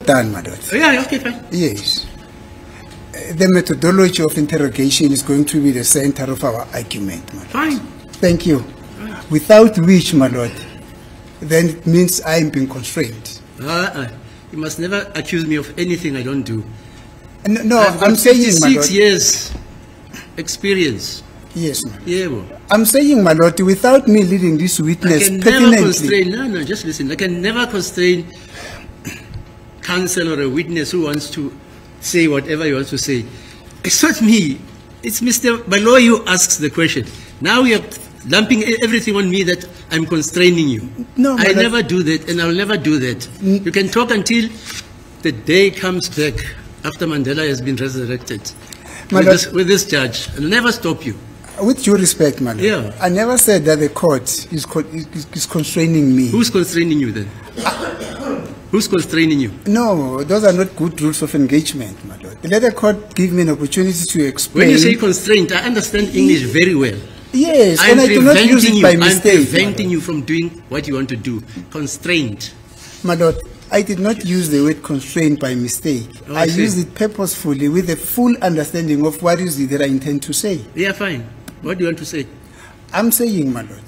done, my lord. Yeah, okay, fine. Yes. The methodology of interrogation is going to be the center of our argument, my lord. Fine. Thank you. Without which, my lord, then it means I am being constrained. You must never accuse me of anything I don't do. No, I've got I'm saying, my 56 lord. years experience. Yes, my lord. Yeah, well. I'm saying, my lord, without me leading this I witness can never pertinently. constrain, no, just listen. I can never constrain counsel or a witness who wants to say whatever he wants to say. It's not me. It's Mr. Baloyi who asks the question. Now you're lumping everything on me that I'm constraining you. No, I but never do that, and I'll never do that. You can talk until the day comes back after Mandela has been resurrected with this judge. I'll never stop you. With due respect, my lord, Yeah. I never said that the court is constraining me. Who's constraining you then? Who's constraining you? No, those are not good rules of engagement, my lord. Let the court give me an opportunity to explain. When you say constraint, I understand English very well. Yes, I'm and I do not use it by mistake. I'm preventing you from doing what you want to do. Constraint. My lord, I did not use the word constraint by mistake. Oh, I see. used it purposefully with a full understanding of what is it that I intend to say. Yeah, fine. What do you want to say? I'm saying, my lord,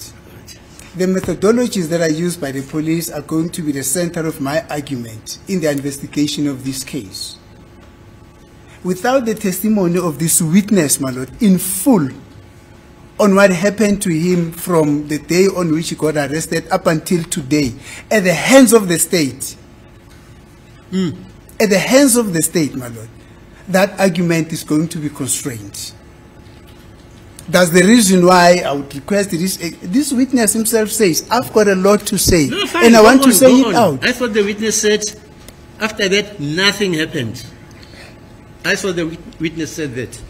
the methodologies that are used by the police are going to be the center of my argument in the investigation of this case. Without the testimony of this witness, my lord, in full, on what happened to him from the day on which he got arrested up until today, at the hands of the state, at the hands of the state, my lord, that argument is going to be constrained. That's the reason why I would request this witness himself says, I've got a lot to say, No, fine, and I go want to on, say go it on. out. I thought the witness said, after that, nothing happened. I thought the witness said that.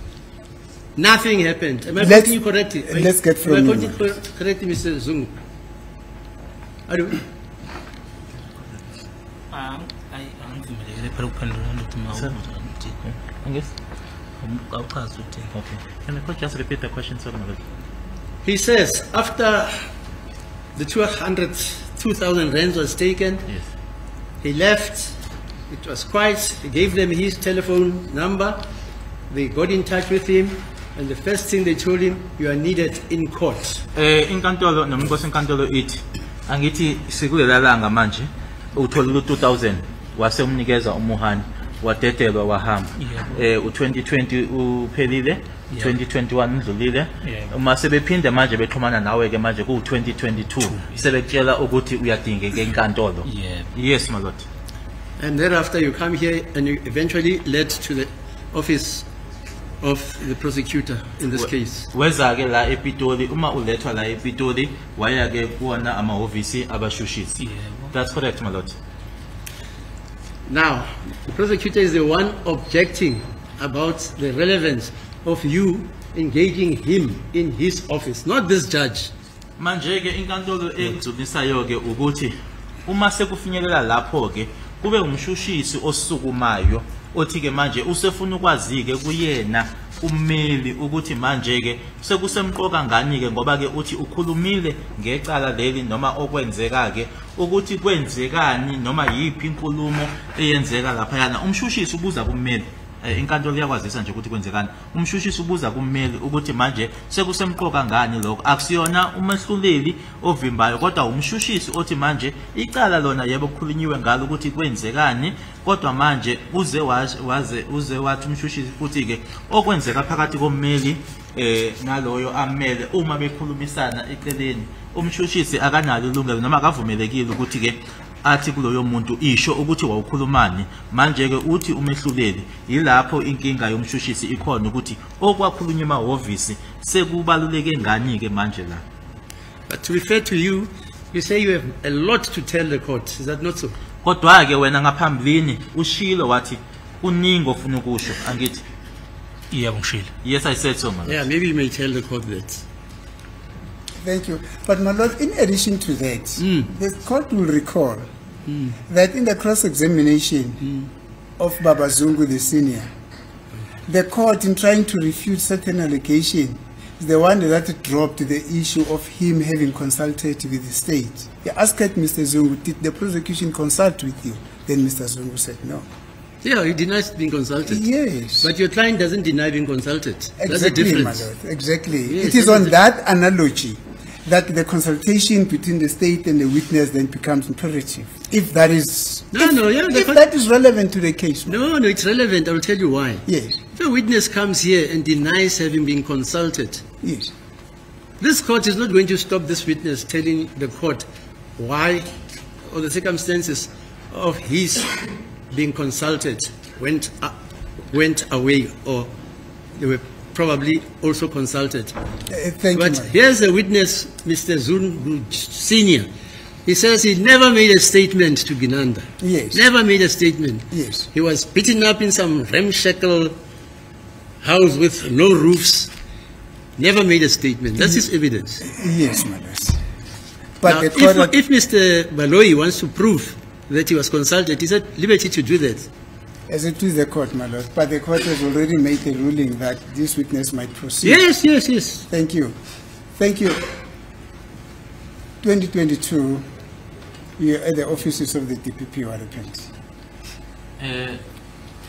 Nothing happened. Am I quoting you correctly? Let's get from Am I you. quoting correctly, Mr. Zungu? Can the court just repeat the question, sir? He says, after the 2,000 rands was taken, Yes. he left. It was quiet. He gave them his telephone number. They got in touch with him, and the first thing they told him, you are needed in court. Inkantolo nomnkosi inkantolo ithi angithi sikulela langa manje utholile 2000 wasemnikeza umuhani wadedelwa wahamba u2020 uphelile 2021 udlulile uma sebephinde manje bexhumana nawe ke manje ku 2022 sebekutshela ukuthi uyadingeka enkantolo. Yes, my lord. And thereafter you come here and you eventually led to the office of the prosecutor in this case. Weza ke la ePitoli uma ulethwa la ePitoli waya ke kuona amahhovisi abashushisi. That's correct, my lord. Now, the prosecutor is the one objecting about the relevance of you engaging him in his office, not this judge. Manje ke inkantolo ekugculisayo ke ukuthi uma sekufinyelela lapho ke kube umshushisi osukumayo othi ke manje usefuna ukwazi ke kuyena ummeli ukuthi manje ke sekusemqoka ngani ke ngoba ke uthi ukhulumile ngecala leli noma okwenzeka ke ukuthi kwenzekani noma yipi inkulumo eyenzeka lapha yana umshushisi ubuza kummeli inkantolo iyakwazisa nje ukuthi kwenzekani umshushisi ubuza kummeli ukuthi manje sekusemqoka ngani lokho akusiyona umehluleli ovimbayo kodwa umshushisi othi manje icala lona yebo kukhulunyiwe ngalo ukuthi kwenzekani kodwa manje uze wathi umshushisi futhi ke okwenzeka phakathi kommeli naloyo amele uma bekhulumisana eceleni umshushisi akanalo ilungelo noma akavumelekile ukuthi ke athi kuloyo muntu isho ukuthi wawukhulumani manje ke uthi umehluleli yilapho inkinga yomshushisi ikhona ukuthi okwakhulunywa emahhovisi sekubaluleke ngani ke manje la. But to be fair to you, you say you have a lot to tell the court. Is that not so? Kodwa ke wena ngaphambilini ushilo wathi kuningi ofuna ukusho angithi. Yes, I said so, my lord. Yeah, maybe you may tell the court that. Thank you. But my lord, in addition to that, the court will recall that in the cross-examination of Baba Zungu the senior, the court, in trying to refute certain allegation, is the one that dropped the issue of him having consulted with the state. He asked Mr. Zungu, did the prosecution consult with you? Then Mr. Zungu said no. Yeah, he denies being consulted. Yes. But your client doesn't deny being consulted. That's the Exactly, my difference. lord. Exactly. Yes, it is that on is that analogy that the consultation between the state and the witness then becomes imperative. If that is, if that is relevant to the case. No, it's relevant. I will tell you why. Yes. The witness comes here and denies having been consulted. Yes. This court is not going to stop this witness telling the court why or the circumstances of his being consulted went away, or they were probably also consulted. Thank But you, ma'am. here's a witness, Mr. Zungu Senior. He says he never made a statement to Ginanda. Yes. Never made a statement. Yes. He was beaten up in some ramshackle house with no roofs. Never made a statement. That's his evidence. Yes, my lord. But Now, the court, if Mr. Baloyi wants to prove that he was consulted, he's at liberty to do that. as it is the court, my lord, but the court has already made a ruling that this witness might proceed. Yes, yes, yes. Thank you. Thank you. 2022, you're at the offices of the DPP Warrant.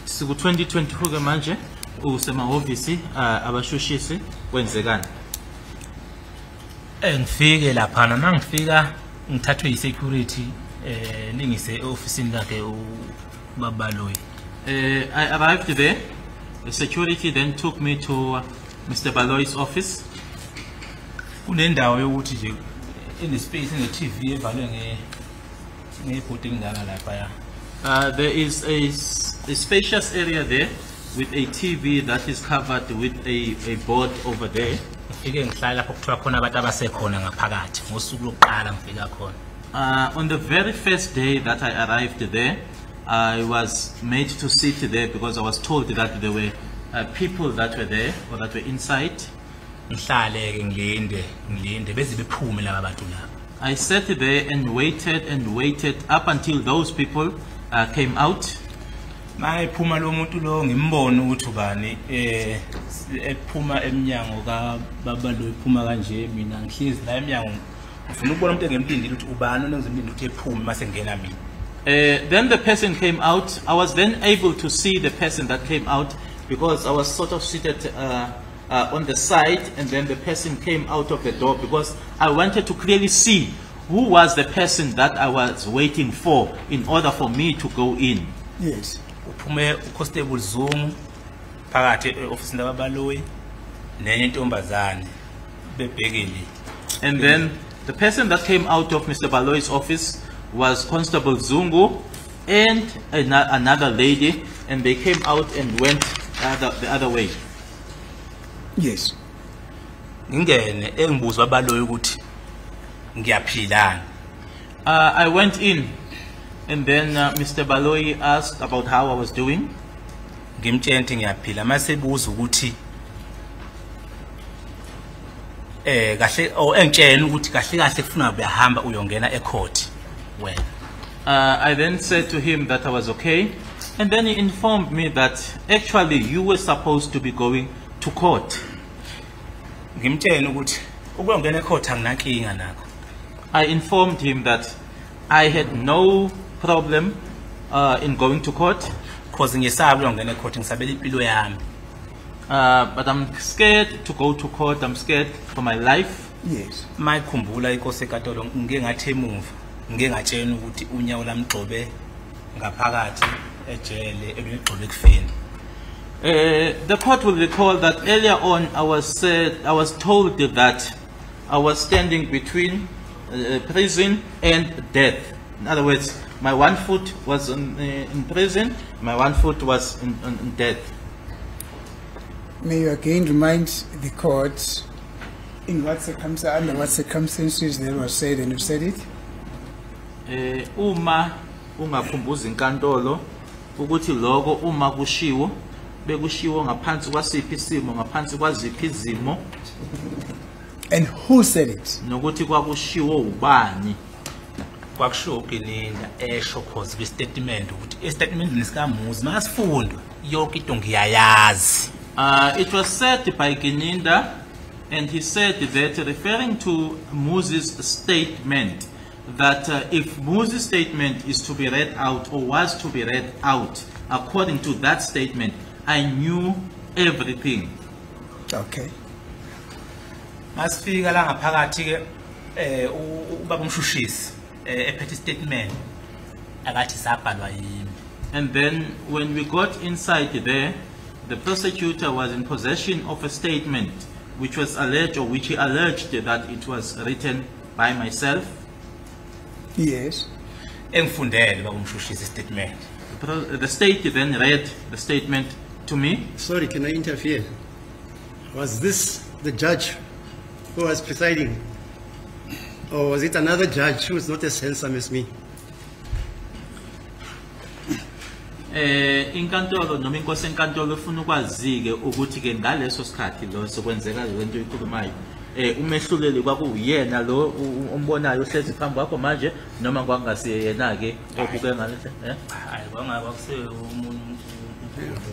Siku 2022 ke manje usemahhovisi abashushisi kwenzekani? Ngifike lapha mangifika ngithathwe yi-security lingise ofisini lakhe uBabaloyi. I arrived there. The security then took me to Mr. Baloyi's office. Kunendawo yokuthi nje space ne-TV evalwe ngebhodi engaka lapha. There is a spacious area there with a TV that is covered with a board over there. Ngifike ngihlala lapho kuthiwa khona abantu abasekhona ngaphakathi ngosuku lokuqala ngifika khona. On the very first day that I arrived there, I was made to sit there because I was told that there were people that were there or that were inside. Ngihlale ke ngilinde beze bephume laba bantu laba. I sat there and waited up until those people came out. Mayephuma lo muntu lo ngimbona ukuthi ubani ephuma eminyango kaBabaloyi ephuma kanje mina ngihlezi la eminyango ngifuna ukubona umuntu engemlindile ukuthi ubani onozimlindile ukuthi ephume mase ngena mina. Then the person came out. I was then able to see the person that came out because I was sort of seated on the side, and then the person came out of the door because I wanted to clearly see who was the person that I was waiting for in order for me to go in. Yes. Uphume uConstable Zungu phakathi eofisini kaBabaloyi nenye intombazane bebhekile. And then the person that came out of Mr. Baloyi's office was Constable Zungu and another lady, and they came out and went the other way. Yes. Ngingene engibuza baBaloyi ukuthi ngiyaphilana. I went in, and then Mr. Baloyi asked about how I was doing. Ngimtshela ukuthi ngiyaphila mase buza ukuthi kahle engitshela ukuthi kahle kahle kufuna uyahamba uyongena ecourt wena. I then said to him that I was okay, and then he informed me that actually you were supposed to be going to court. Ngimtshela ukuthi ukuyongena ecourt anginankinga nakho. I informed him that I had no problem in going to court. Because ngisabi ukuyongena ecourt ngisabela impilo yami. But I'm scared to go to court. I'm scared for my life. Yes. Mayikhumbula inkosi enkantolo ngike ngathi emuva ngike ngatshela ukuthi unyawo lamgcobe ngaphakathi ejele ebegcobe ekufeni. The court will recall that earlier on I was told that I was standing between prison and death. In other words, my one foot was in prison, my one foot was in death. May you again remind the court in what under what circumstances that was said and you said it? Uma ungakhumbuza inkantolo ukuthi lokho uma kushiwo bekushiwo ngaphansi kwasiphi isimo ngaphansi kwaziphi izimo. And who said it? Nokuthi kwakushiwo ubani. Kwakushiwo uGinanda esho cause kwistatement ukuthi estatement nesikamuzi masifundwe yonke into ngiyayazi. It was said by Ginanda, and he said that referring to Moses' statement that if Muzi's statement is to be read out or was to be read out, according to that statement, I knew everything. Okay. Masifika la ngaphakathi ke ubaba umshushisi ephethe statement akathi sabhalwa yimi. And then when we got inside there, the prosecutor was in possession of a statement which was alleged, or which he alleged that it was written by myself. Yes. Engifundele baba umshushisi statement. The state then read the statement to me. Sorry, can I interfere? Was this the judge who was presiding? Or was it another judge who is not as handsome as me? Inkantolo noma inkosi enkantolo ufuna ukwazi ke ukuthi ke ngaleso sikhathi lo sokwenzeka lento ikhulumayo umehluleli kwakuyena lo umbonayo ohlezi phambi kwakho manje noma kwangasiyena ke obuke ngalehle Hayi kwangaba kusele umuntu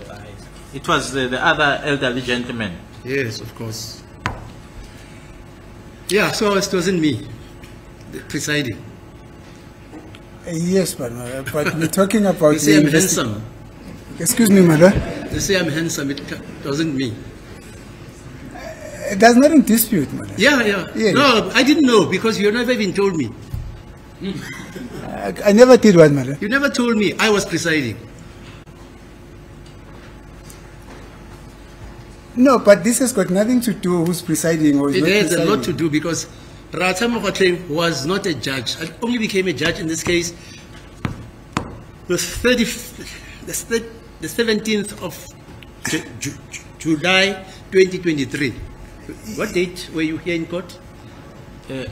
hayi. It was the other elderly gentleman. Yes, of course. Yeah, so it wasn't me presiding. Yes, but we're talking about You say the I'm handsome. Excuse me, mother. You say I'm handsome, it wasn't me. There's nothing dispute, mother. Yeah. Yes. No, I didn't know because you never even told me. I never did what, mother. You never told me I was presiding. No, but this has got nothing to do who's presiding or is It not has a lot to presiding. do because Rata Mokoteng was not a judge. I only became a judge in this case the 17th of July 2023. What date were you here in court?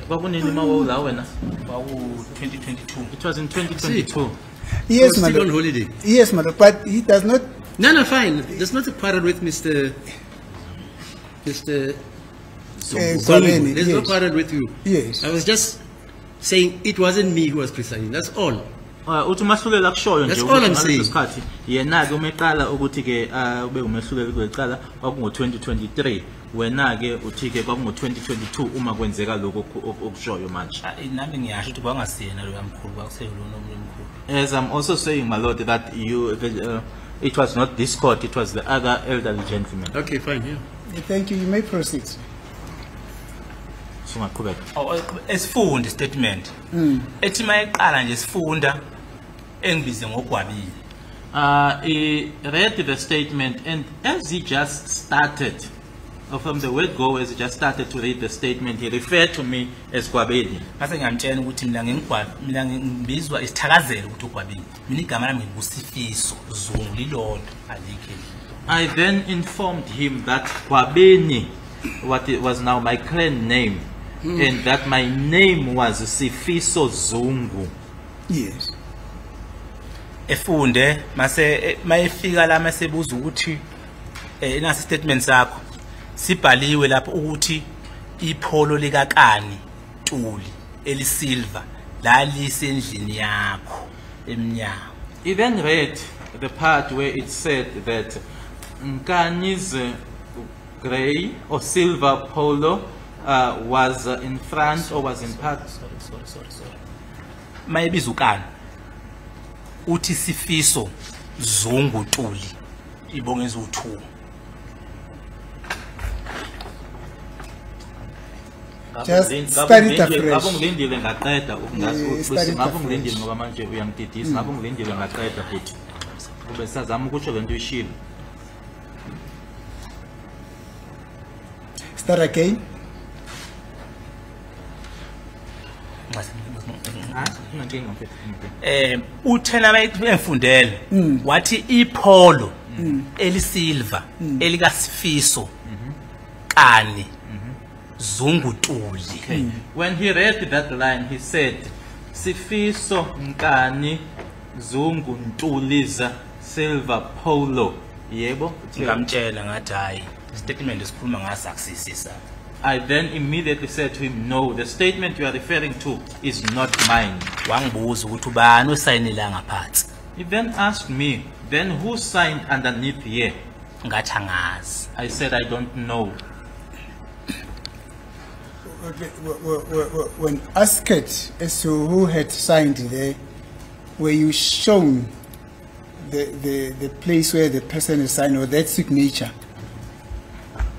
Kwakunini mawula wena? Kwaku 2022. It was in 2022. Yes, Still mother. on holiday. Yes, mother, but he does not. No, fine. There's not a quarrel with Mr. Kwabeni, Zungu. There's no yes. quarrel with you. Yes. I was just saying it wasn't me who was presiding. That's all. Uthi umahlulela kushoyo nje That's all I'm ngaleso saying. sikhathi yena ke umeqala ukuthi ke ube umehlulela kweqala kwakungo 2023 wena ke uthi ke kwakungo 2022 uma kwenzeka lokho okushoyo manje. Nami ngiyasho ukuthi kwangasiyena lo yamkhulu kwakusele lo nomunye omkhulu. As I'm also saying, my lord, that it was not this court, it was the other elderly gentleman. Okay, fine. Yeah. Thank you. You may proceed. So ngaqhubeka. Esifunde statement. Ethi mayeqala nje sifunda engibize ngogwabile. He read the statement, and as he just started, or from the word go, as he just started to read the statement, he referred to me as Gwabeni. Mase ngiyamtshela ukuthi mina ngibizwa isithakazelo ukuthi ugwabile. Mina igama lami nguSifiso Zungu lilodwa alikho. I then informed him that Gwabeni, what it was now my clan name, and that my name was Sifiso Zungu. Yes. Efunde mase mayefika la masebuza ukuthi nasi statement sakho sibhaliwe lapho ukuthi ipholo likaKani Ntuli elisilver la lisendlini yakho emnyango. He then read the part where it said that Nkani's grey or silver polo was in front or was in part. Sorry. Mayebiza uKani uthi Sifiso Zungu Ntuli ibongeza u2. Just study it afresh. Ngabongilindile ngaqeda ukungazi Study it ngabongilindile afresh. ngoba manje uyangididisa ngabongilindile ngaqeda futhi. Kube sazama ukuthi lento uyishilo. Start again. Uthena bayifundele wathi ipholo elisilver elika Sifiso Kani Zungu Ntuli. When he read that line, he said, Sifiso Nkani Zungu Ntuli's silver polo. Yebo? Ngamtshela ngathi hayi statement esikhuluma ngaso akusisisa. I then immediately said to him, no, the statement you are referring to is not mine. Wangibuza ukuthi ubani osayinela ngaphansi. He then asked me, then who signed underneath here? Ngathi angazi. I said, I don't know. when asked as to who had signed there, were you shown the place where the person is signed or that signature?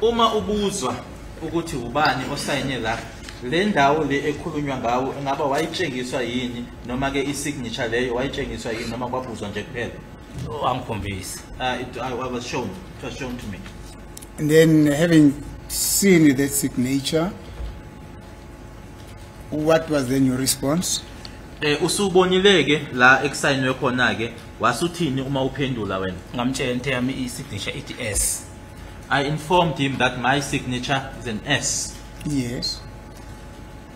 Uma ubuzwa ukuthi ubani osayine la le ndawo le ekhulunywa ngawo ngaba wayitshengiswa yini noma ke isignature leyo wayitshengiswa yini noma kwabuzwa nje kuphela? Angikhombisi. I was shown. It was shown to me. And then having seen that signature, what was then your response? Usubonileke la ekusayinwe khona ke wasuthini uma uphendula wena? Ngamtshela into yami i-signature ithi S. I informed him that my signature is an S. Yes.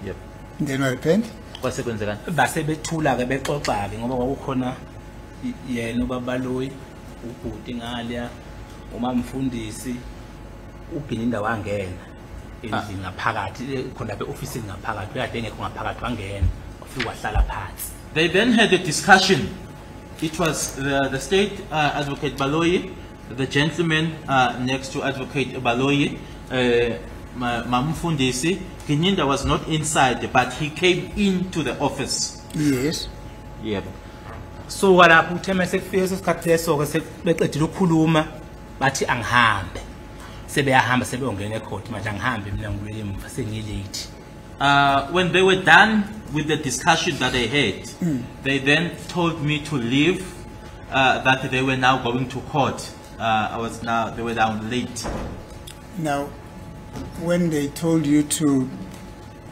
Yep. And then what happened? Kwase kwenzekani? Base bethula ke bexoxa ke ngoba kwakukhona yena uBabaloyi ubhuti ngaliya uma mfundisi uBhininda wangena endlini ngaphakathi khona lapha e-office ngaphakathi uyade engekho ngaphakathi wangena ufika wahlala phansi. They then had a discussion. It was the state advocate Baloyi, the gentleman next to advocate Baloyi, Mamfundisi. Bhininda was not inside, but he came into the office. Yes. Yep. So walapho utheme sekufika isikhathi leso ke sebeqedile ukukhuluma bathi angihambe. Sebeyahamba sebeyongena ecourt manje angihambe mina ngibuyele emva sengilate. When they were done with the discussion that they had, they then told me to leave, that they were now going to court. They were down late. Now, when they told you to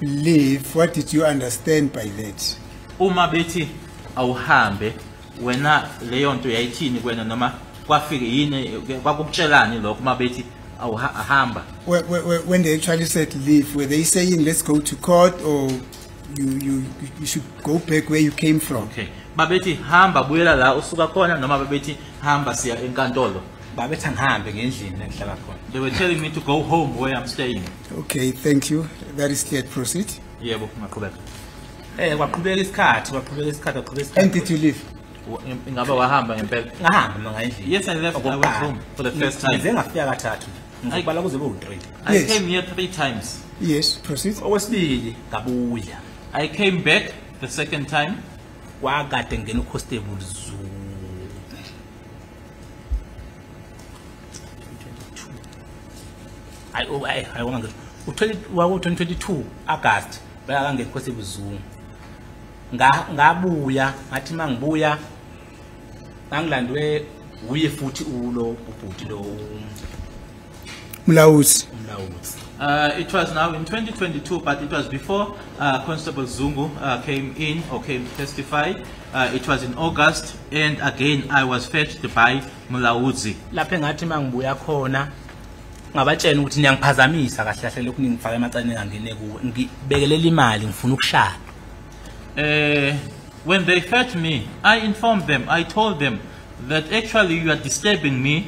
leave, what did you understand by that? Uma bethi awuhambe wena leyo nto yayithini kwena noma kwafike yini kwakukutshelani lokho uma bethi awuhamba? When they actually said leave, were they saying let's go to court or you should go back where you came from? Okay. Babethi hamba buyela la usuka khona noma babethi hamba siya enkantolo? Babethi angihambe ngendlini la ngihlala khona. They were telling me to go home where I'm staying. Okay, thank you. That is clear. Proceed. Yebo, ngaqhubeka. Kwaqhubeka isikhathi. And did you leave? Ingaba wahamba ngempela? Ngahamba mina ngayendlini. Yes, I left. I went home for the first time. Ngize ngafika kathathu. Ngibala kuze bo-3. I Yes. came here 3 times. Yes, proceed. Okwesibili ngabuya. I came back the second time. Kwakade ngena uConstable Zulu. I wonga ngisho. U2022 August bayakangena uConstable Zulu. Ngabuya ngathi mangibuya ngangilandwe uye futhi ulo ubhuti lo Mlawuzi. umlawuzi. It was now in 2022, but it was before Constable Zungu came in or came to testify. It was in August, and again I was fetched by Mlawuzi. Lapho engathi mangibuya khona ngabatshela ukuthi niyangiphazamisa kahle kahle lokhu ningifaka emaceleni ngangene kuwe ngibekelela imali ngifuna ukushada. When they fetched me, I informed them, I told them that actually you are disturbing me,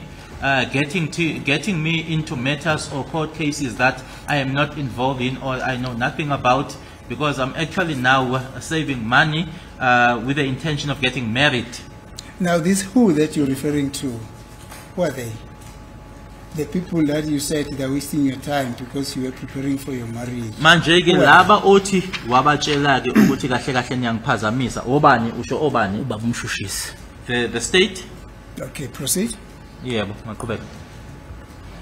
getting me into matters or court cases that I am not involved in or I know nothing about, because I'm actually now saving money with the intention of getting married. Now, this who that you're referring to, who are they? The people that you said they're wasting your time because you were preparing for your marriage. Manje ke laba othi wabatshela ke ukuthi kahle kahle niyangiphazamisa obani usho obani? Ubaba umshushisi. The state? Okay, proceed. Yebo, ngaqhubeka.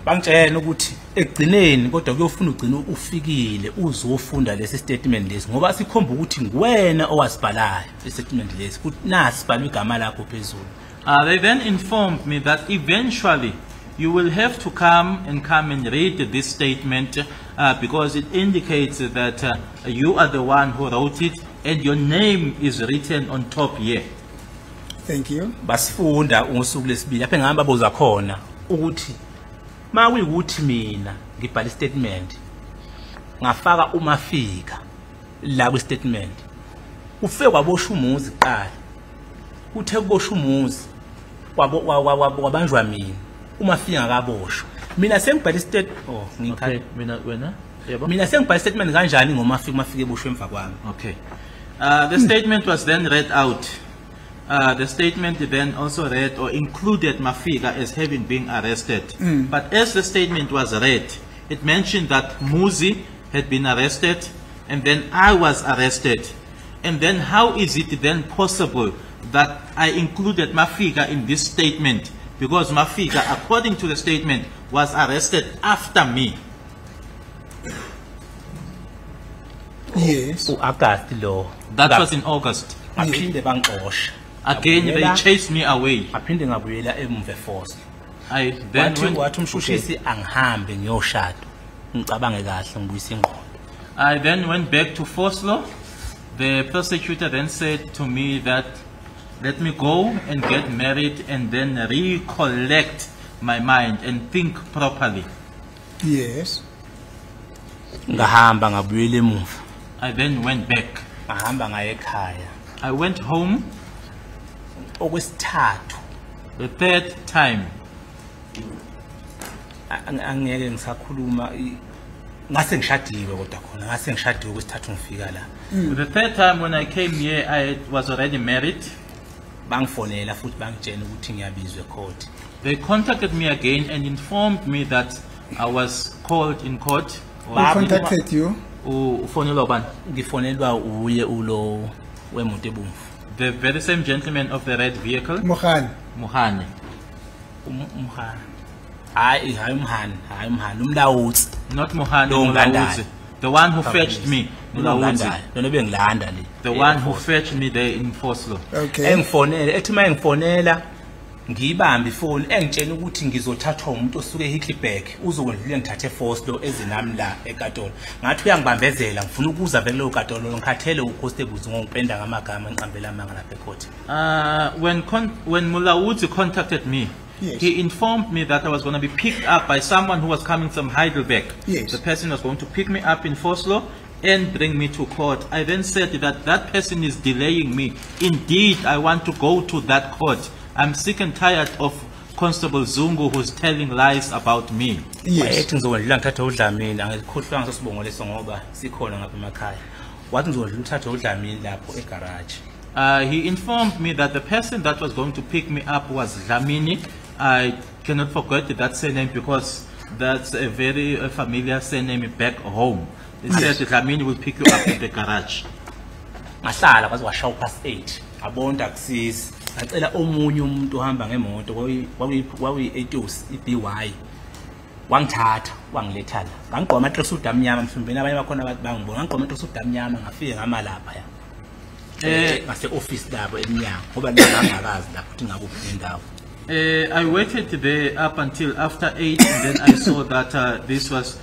Bangitshela ukuthi egcineni kodwa kuyofuna ugcina ufikile uzofunda lesi statement lesi ngoba sikhomba ukuthi ngwena owasibhalayo istatement lesi ukuthi nasi sibhala igama lakho phezulu. They then informed me that eventually you will have to come and read this statement because it indicates that you are the one who wrote it and your name is written on top here. Thank you. Basifunda ngosuku lesibili lapho engihamba boza khona ukuthi makuyikuthi mina ngibhala istatement ngafaka umafika la ku statement ufike kwabosha umuzi qala uthe kubosha umuzi kwabanjwa mina umafika ngakaboshwa mina sengibhala statement Okay, wena yebo. mina sengibhala statement kanjani ngomafika umafika eboshwe emva kwami. Okay. The statement was then read out. The statement then also read or included Mafika as having been arrested. But as the statement was read, it mentioned that Muzi had been arrested, and then I was arrested. And then how is it then possible that I included Mafika in this statement? Because Mafika, according to the statement, was arrested after me. Yes. U-August lo. That was in August. Ngaphinde bangixosha. Again, they chased me away. Ngaphinde ngabuyela emuva eForce. I then Wathi went, umshushisi angihambe ngiyoshada. Ngicabange kahle ngibuyisa ingqondo. I then went back to Foslo. The prosecutor then said to me that let me go and get married and then recollect my mind and think properly. Yes. Ngahamba ngabuyela emuva. I then went back. Ngahamba ngaye ekhaya. I went home Okwesithathu the third time. Angeke ngisakhuluma ngase ngishadiwe kodwa khona ngase ngishadiwe okwesithathu ngifika la. The third time when I came here, I was already married. Bangifonela futhi bangitshela ukuthi ngiyabizwa ecourt. They contacted me again and informed me that I was called in court. Who contacted you? Ufonelwa ubani? Ngifonelwa uye ulo wemoto ebomvu. The very same gentleman of the red vehicle, Mohani. Muhane. Umhana. Hayi umhana, umlawutsi. Not Muhane, Lo Mulawudzi. Ngandane. The one who fetched me, Mulawudzi. Lona bengilanda le. The one who fetched me there in Foslo. Okay. Engifonela, ethi mangifonela ngiyibamba ifoni engitshela ukuthi ngizothathwa umuntu osuke eHickleback uzokudlula ngithathe eForce ezinami la eKatolo. Ngathi uyangibambezela ngifuna ukuza vele lo Katolo ngikhathele uConstable ngongipenda ngamagama enqambela amanga lapha ecourt. When Mulawudzi contacted me, yes, he informed me that I was going to be picked up by someone who was coming from Heidelberg. Yes. The person was going to pick me up in Foslo and bring me to court. I then said that that person is delaying me. Indeed, I want to go to that court. I'm sick and tired of Constable Zungu who's telling lies about me. Yes. Wayethi ngizokudlula ngithathe uDlamini angikhohlwa ngasosibongo leso ngoba sikhona ngapha emakhaya. Wathi ngizokudlula uthathe uDlamini lapho egarage. He informed me that the person that was going to pick me up was Dlamini. I cannot forget that surname because that's a very familiar surname back home. He said Dlamini will pick you up at the garage. Ngahlala kwaze kwashaya past 8. Abonda akusizi. Ngacela omunye umuntu ohamba ngemoto kwakuyi-Ethos iBY. Wangithatha wangiletha la. Ngangigqoka amatress udamnyama mhlumbeni abanye bakhona abantu bangibona. Ngangigqoka amatress udamnyama ngafike ngama lapha ya. Ngase office labo eminyango ngoba ngangakazi lapho ukuthi ngakuphi indawo. I waited there up until after 8 and then I saw that this was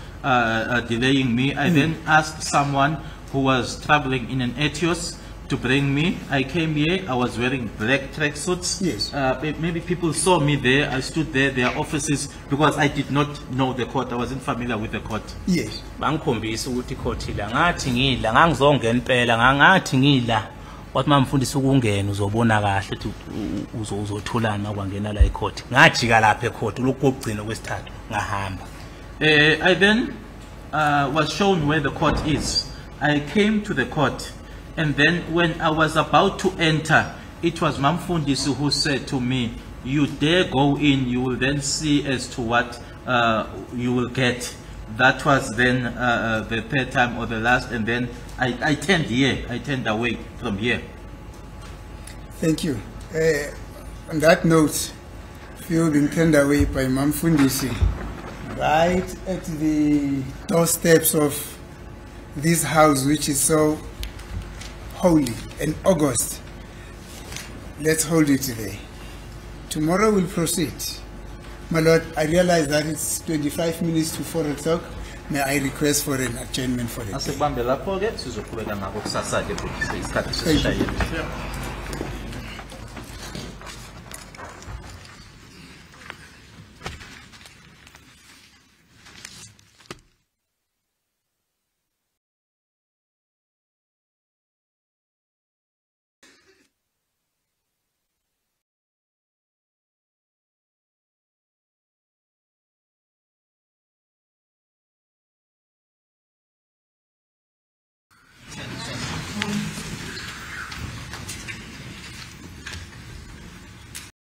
delaying me. I then asked someone who was traveling in an Etios to bring me. I came here, I was wearing black tracksuits. Yes. Maybe people saw me there, I stood there, their offices, because I did not know the court, I wasn't familiar with the court. Yes. Bangikhombisa ukuthi icourt la ngathi ngidla ngangizongena impela ngathi ngidla wathi mamfundisi ukungena uzobona kahle ukuthi uzothulana makwangena la ecourt ngajika lapha ecourt lokugcina kwesithathu ngahamba. I then was shown where the court is. I came to the court, and then when I was about to enter, it was Mamfundisi who said to me, "You dare go in, you will then see as to what you will get." That was then the third time or the last, and then I turned here, I turned away from here. Thank you. On that note, you've been turned away by Mamfundisi right at the doorsteps of this house, which is so holy and august. Let's hold it today. Tomorrow we'll proceed. My Lord, I realize that it's 25 minutes to 4 o'clock. May I request for an adjournment for the day? Asekubambe lapho ke sizoqhubeka ngako kusasa ke futhi isikhathi sesishayile.